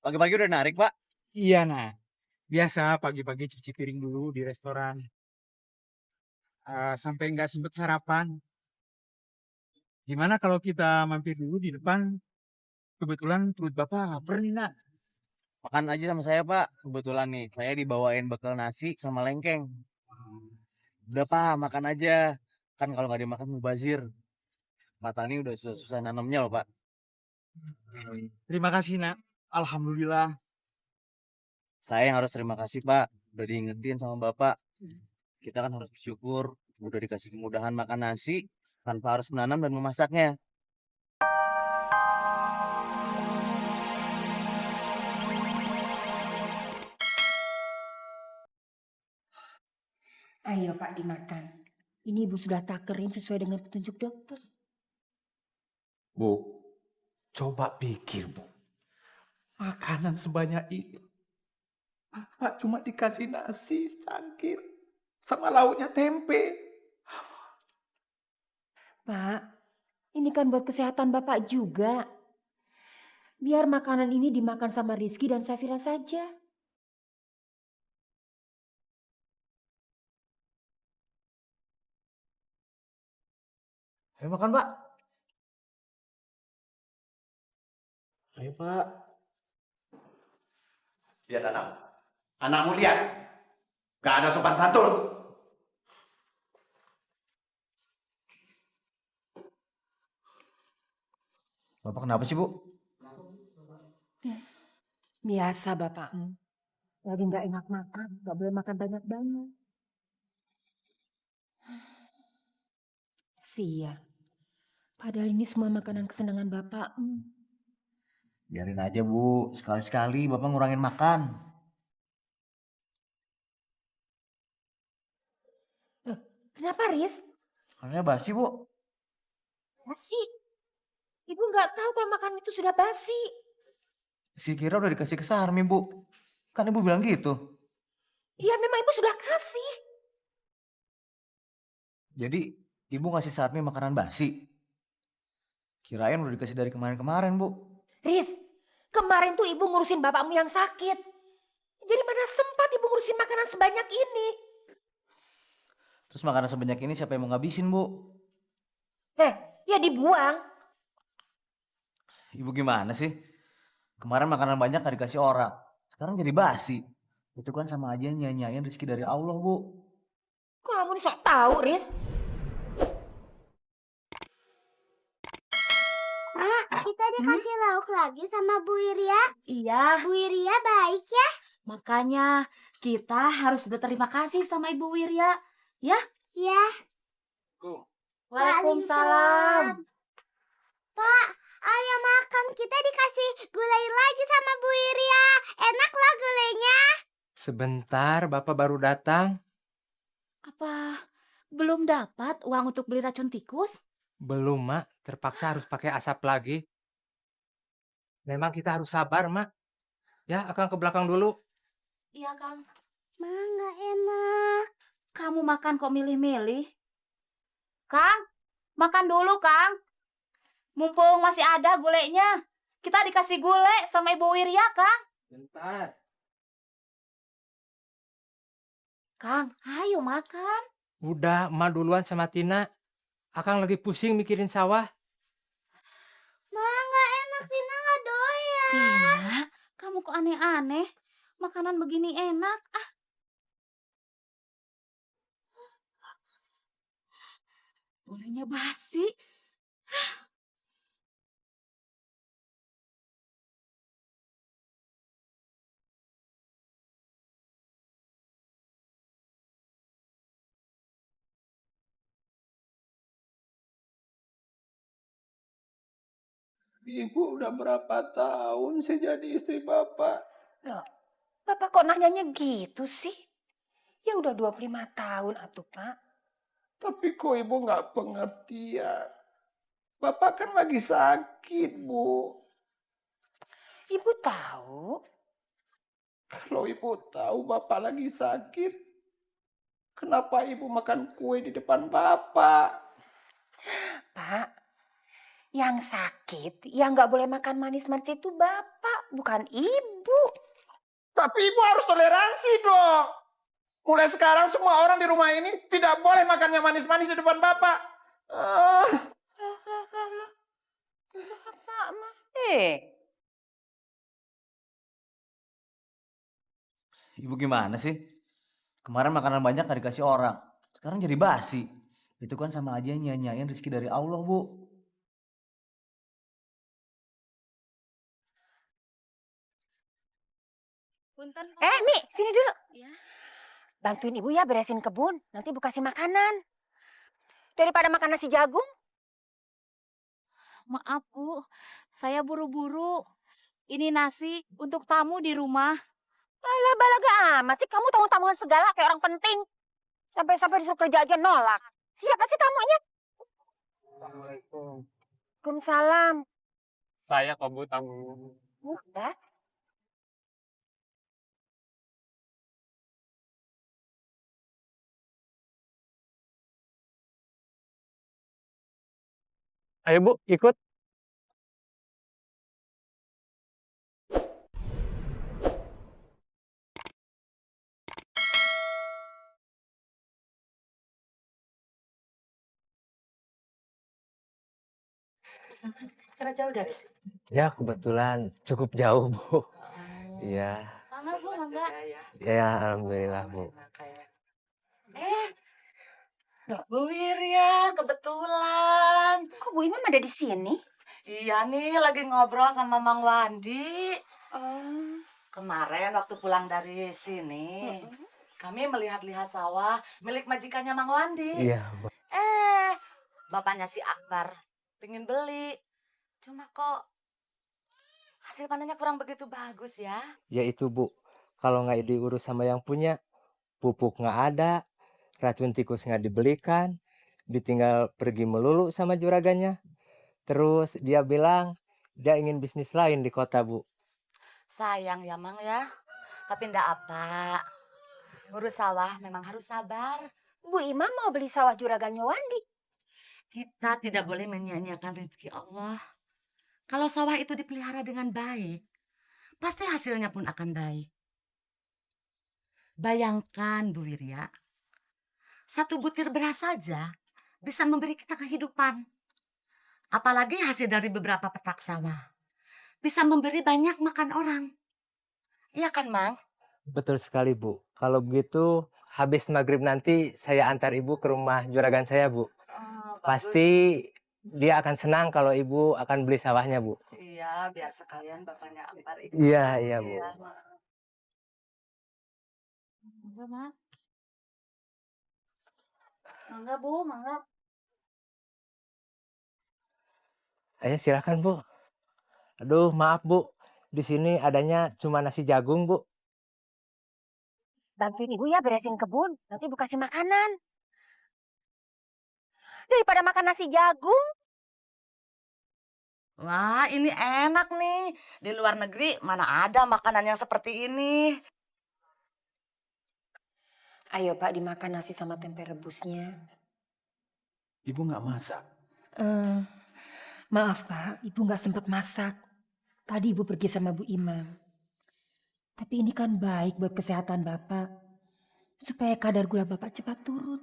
Pagi-pagi udah narik, Pak. Iya, nah. Biasa pagi-pagi cuci piring dulu di restoran. Sampai nggak sempet sarapan. Gimana kalau kita mampir dulu di depan? Kebetulan perut Bapak lapar nih, nak. Makan aja sama saya, Pak. Kebetulan nih, saya dibawain bekal nasi sama lengkeng. Udah, Pak, makan aja. Kan kalau nggak dimakan mubazir. Pak Tani udah susah-susah nanamnya loh, Pak. Terima kasih, nak. Alhamdulillah. Saya yang harus terima kasih, Pak. Udah diingetin sama Bapak. Kita kan harus bersyukur. Udah dikasih kemudahan makan nasi tanpa harus menanam dan memasaknya. Ayo Pak dimakan. Ini Ibu sudah takerin sesuai dengan petunjuk dokter. Bu, coba pikir, Bu. Makanan sebanyak ini. Bapak cuma dikasih nasi cangkir sama lauknya tempe. Pak, ini kan buat kesehatan Bapak juga. Biar makanan ini dimakan sama Rizky dan Safira saja. Ayo makan, Pak. Ayo, Pak. Lihat anak. Anakmu lihat. Gak ada sopan santun. Bapak kenapa sih, Bu? Biasa Bapakmu. Lagi nggak enak makan, nggak boleh makan banyak-banyak. Sia. Padahal ini semua makanan kesenangan Bapakmu. Biarin aja, Bu. Sekali-sekali Bapak ngurangin makan. Loh, kenapa Riz? Karena basi, Bu. Basi. Ibu nggak tahu kalau makanan itu sudah basi. Si Kira udah dikasih ke Sarmi, Bu. Kan Ibu bilang gitu. Iya memang ibu sudah kasih. Jadi, Ibu ngasih Sarmi makanan basi. Kirain udah dikasih dari kemarin-kemarin, Bu. Riz, kemarin tuh ibu ngurusin bapakmu yang sakit. Jadi mana sempat ibu ngurusin makanan sebanyak ini? Terus makanan sebanyak ini siapa yang mau ngabisin, Bu? Ya dibuang. Ibu gimana sih? Kemarin makanan banyak gak dikasih orang. Sekarang jadi basi. Itu kan sama aja nyanyain rezeki dari Allah, Bu. Kamu nih sok tahu, Riz. Kita dikasih lauk lagi sama Bu Wirya. Iya, Bu Wirya baik ya. makanya kita harus berterima kasih sama Ibu Wirya. Ya? Ya. Waalaikumsalam. Pak, ayo makan. Kita dikasih gulai lagi sama Bu Wirya. Enak lah gulainya. Sebentar, Bapak baru datang. Apa belum dapat uang untuk beli racun tikus? Belum, Mak. Terpaksa harus pakai asap lagi. Memang kita harus sabar, Mak. Ya, Akang ke belakang dulu. Iya, Kang. Ma, nggak enak. Kamu makan kok milih-milih? Kang, makan dulu, Kang. Mumpung masih ada gulainya. Kita dikasih gulai sama Ibu Wirya, Kang. Bentar. Kang, ayo makan. Udah, Emak duluan sama Tina. Akang lagi pusing mikirin sawah. Ma, nggak enak. Tina nggak doyan. Tina, kamu kok aneh-aneh? Makanan begini enak. Bolehnya basi. Ibu udah berapa tahun saya jadi istri Bapak? Loh, Bapak kok nanyanya gitu sih? Ya udah 25 tahun atuh, Pak. Tapi kok Ibu nggak pengertian? Bapak kan lagi sakit, Bu. Ibu tahu. Kalau Ibu tahu Bapak lagi sakit, kenapa Ibu makan kue di depan Bapak? Pak, yang sakit, yang nggak boleh makan manis-manis itu Bapak, bukan ibu. Tapi ibu harus toleransi dong. Mulai sekarang semua orang di rumah ini tidak boleh makan yang manis-manis di depan bapak. Bapak mah. Ibu gimana sih? Kemarin makanan banyak gak dikasih orang. Sekarang jadi basi. Itu kan sama aja nyanyain rezeki dari Allah, Bu. Punten, Bu. Mi, sini dulu. Ya. Bantuin ibu ya beresin kebun. Nanti ibu kasih makanan. Daripada makan nasi jagung. Maaf, Bu. Saya buru-buru. Ini nasi untuk tamu di rumah. Alah, balaga amat sih. Kamu tamu-tamuan segala kayak orang penting. Sampai-sampai disuruh kerja aja nolak. Siapa sih tamunya? Assalamualaikum. Waalaikumsalam. Saya kok Bu tamu. Udah. Ayo Bu, ikut. Karena jauh dari sini. Ya kebetulan cukup jauh Bu. Iya. Mangga, Bu, mangga. Ya alhamdulillah Bu. Bu Wirya, kebetulan. Kok Bu Imam ada di sini? Iya nih, lagi ngobrol sama Mang Wandi. Oh. Kemarin waktu pulang dari sini, kami melihat-lihat sawah milik majikannya Mang Wandi. Iya Bu. Bapaknya si Akbar pengen beli. Cuma kok hasil panennya kurang begitu bagus ya. Ya itu Bu. Kalau nggak diurus sama yang punya, pupuk nggak ada, racun tikus nggak dibelikan, ditinggal pergi melulu sama juragannya. Terus dia bilang dia ingin bisnis lain di kota Bu. Sayang ya Mang ya. Tapi ndak apa. Ngurus sawah memang harus sabar. Bu Imam mau beli sawah juragannya Wandi. Kita tidak boleh menyia-nyiakan rezeki Allah. Kalau sawah itu dipelihara dengan baik, pasti hasilnya pun akan baik. Bayangkan Bu Wirya, satu butir beras saja bisa memberi kita kehidupan. Apalagi hasil dari beberapa petak sawah. Bisa memberi banyak makan orang. Iya kan, Mang? Betul sekali Bu. Kalau begitu habis maghrib nanti saya antar Ibu ke rumah juragan saya Bu. Pasti dia akan senang kalau Ibu akan beli sawahnya Bu. Iya, biar sekalian bapaknya Akbar ikut. Iya Bu. Mangga, Mas. Mangga, Bu, mangga. Ayo silakan Bu. Aduh maaf Bu. Di sini adanya cuma nasi jagung Bu. Bantuin ibu ya beresin kebun. Nanti ibu kasih makanan. Daripada makan nasi jagung. Wah, ini enak nih. Di luar negeri mana ada makanan yang seperti ini. Ayo Pak dimakan nasi sama tempe rebusnya. Ibu nggak masak. Maaf Pak, Ibu nggak sempat masak. Tadi Ibu pergi sama Bu Imam. Tapi ini kan baik buat kesehatan Bapak. Supaya kadar gula Bapak cepat turun.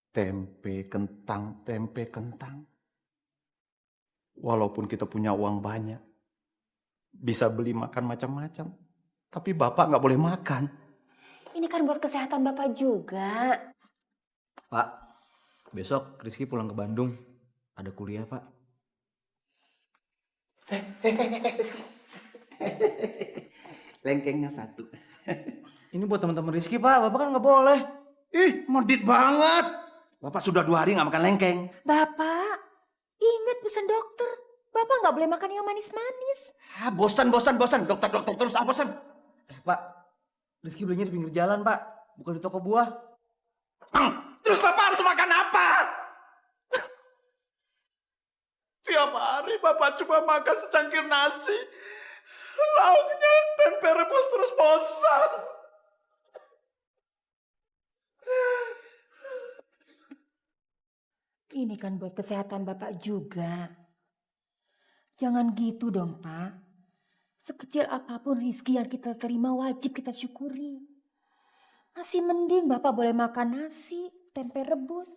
Tempe kentang. Walaupun kita punya uang banyak, bisa beli makan macam-macam. Tapi bapak nggak boleh makan. Ini kan buat kesehatan Bapak juga. Pak, besok Rizky pulang ke Bandung. Ada kuliah, Pak. Lengkengnya satu. Ini buat teman-teman Rizky, Pak. Bapak kan nggak boleh. Ih, modit banget. Bapak sudah 2 hari nggak makan lengkeng. Bapak, ingat pesan dokter. Bapak nggak boleh makan yang manis-manis. Ah, bosan. Dokter terus bosan. Pak, Rizky belinya di pinggir jalan, Pak. Bukan di toko buah. Terus bapak harus makan apa? Tiap hari bapak cuma makan secangkir nasi. Lauknya tempe rebus terus bosan. Ini kan buat kesehatan Bapak juga. Jangan gitu dong, Pak. Sekecil apapun rizki yang kita terima wajib kita syukuri. Masih mending Bapak boleh makan nasi, tempe rebus.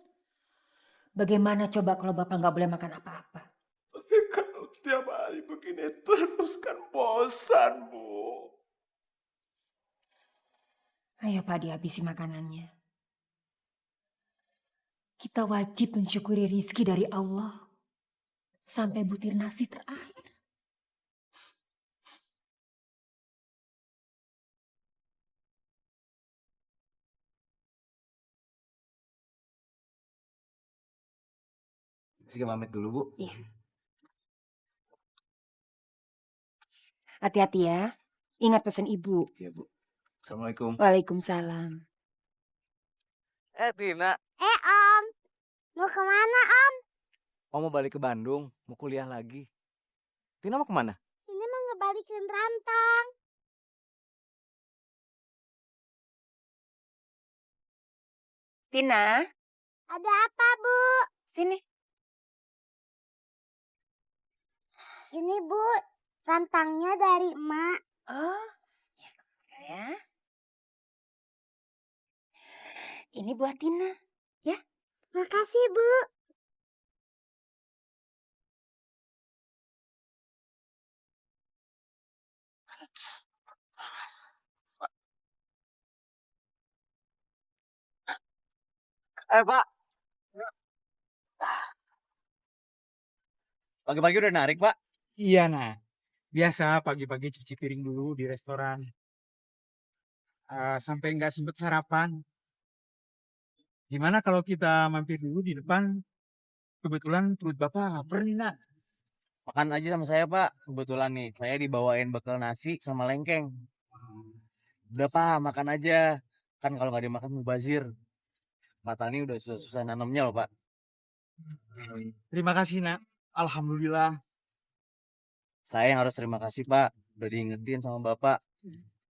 Bagaimana coba kalau Bapak nggak boleh makan apa-apa? Tapi kalau tiap hari begini terus kan bosan, Bu. Ayo Pak dihabisi makanannya. Kita wajib mensyukuri rizki dari Allah. Sampai butir nasi terakhir. Rizky pamit dulu, Bu. Iya. Hati-hati ya. Ingat pesan ibu. Iya, Bu. Assalamualaikum. Waalaikumsalam. Tina. Om, mau kemana Om? Mau balik ke Bandung, mau kuliah lagi. Tina mau kemana? Ini mau ngebalikin rantang. Tina, Ada apa Bu? sini. Ini Bu, rantangnya dari emak. Oh, ya. Ini buat Tina. Makasih Bu. Pak. Pagi-pagi udah narik, Pak. Iya nah, biasa pagi-pagi cuci piring dulu di restoran. Sampai nggak sempet sarapan. Gimana kalau kita mampir dulu di depan? Kebetulan perut Bapak lapar nih nak. Makan aja sama saya, Pak. Kebetulan nih, saya dibawain bekal nasi sama lengkeng. Udah, Pak, makan aja. Kan kalau nggak dimakan mubazir. Pak Tani udah susah-susah nanamnya loh, Pak. Terima kasih nak. Alhamdulillah. Saya yang harus terima kasih, Pak. Udah diingetin sama Bapak.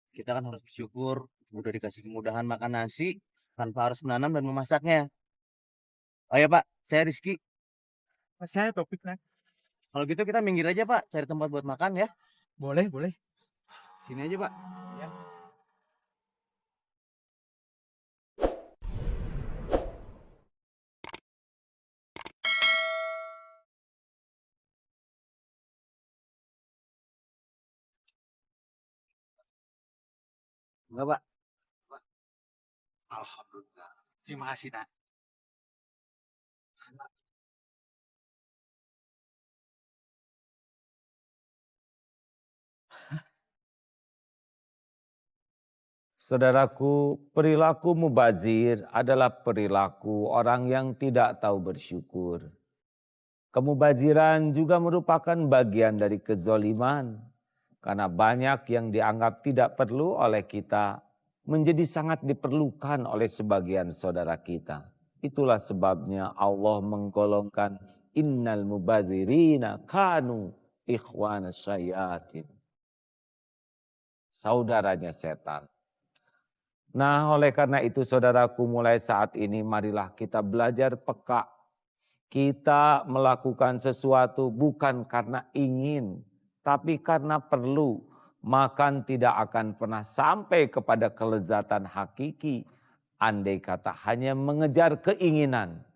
Kita kan harus bersyukur. Udah dikasih kemudahan makan nasi tanpa harus menanam dan memasaknya. Oh ya, Pak. Saya Rizky. Saya Topik nak. Kalau gitu kita minggir aja, Pak. Cari tempat buat makan ya. Boleh, boleh. Sini aja, Pak. Enggak, Pak. Alhamdulillah. Terima kasih nak. Saudaraku, perilaku mubazir adalah perilaku orang yang tidak tahu bersyukur. Kemubaziran juga merupakan bagian dari kezoliman, karena banyak yang dianggap tidak perlu oleh kita menjadi sangat diperlukan oleh sebagian saudara kita. Itulah sebabnya Allah menggolongkan innal mubazirina kanu ikhwana syayatin. Saudaranya setan. Nah, oleh karena itu saudaraku, mulai saat ini marilah kita belajar peka. Kita melakukan sesuatu bukan karena ingin, tapi karena perlu. Makan tidak akan pernah sampai kepada kelezatan hakiki, andai kata hanya mengejar keinginan.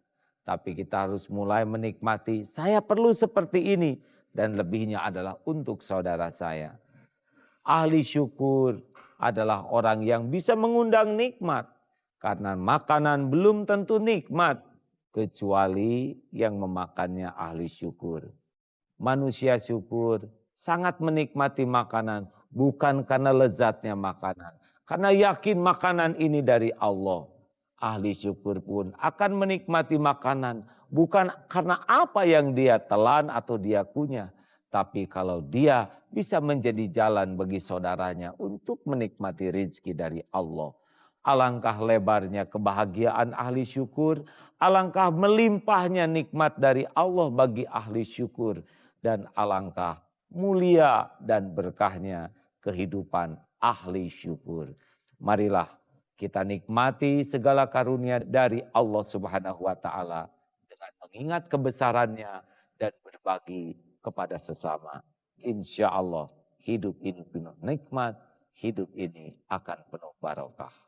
Tapi kita harus mulai menikmati, saya perlu seperti ini, dan lebihnya adalah untuk saudara saya. Ahli syukur adalah orang yang bisa mengundang nikmat. Karena makanan belum tentu nikmat. Kecuali yang memakannya ahli syukur. Manusia syukur sangat menikmati makanan. Bukan karena lezatnya makanan. Karena yakin makanan ini dari Allah. Ahli syukur pun akan menikmati makanan. Bukan karena apa yang dia telan atau dia punya. Tapi kalau dia bisa menjadi jalan bagi saudaranya untuk menikmati rezeki dari Allah. Alangkah lebarnya kebahagiaan ahli syukur. Alangkah melimpahnya nikmat dari Allah bagi ahli syukur. Dan alangkah mulia dan berkahnya kehidupan ahli syukur. Marilah kita nikmati segala karunia dari Allah Subhanahu wa Ta'ala. Dengan mengingat kebesarannya dan berbagi kepada sesama. Insya Allah hidup ini penuh nikmat, hidup ini akan penuh barokah.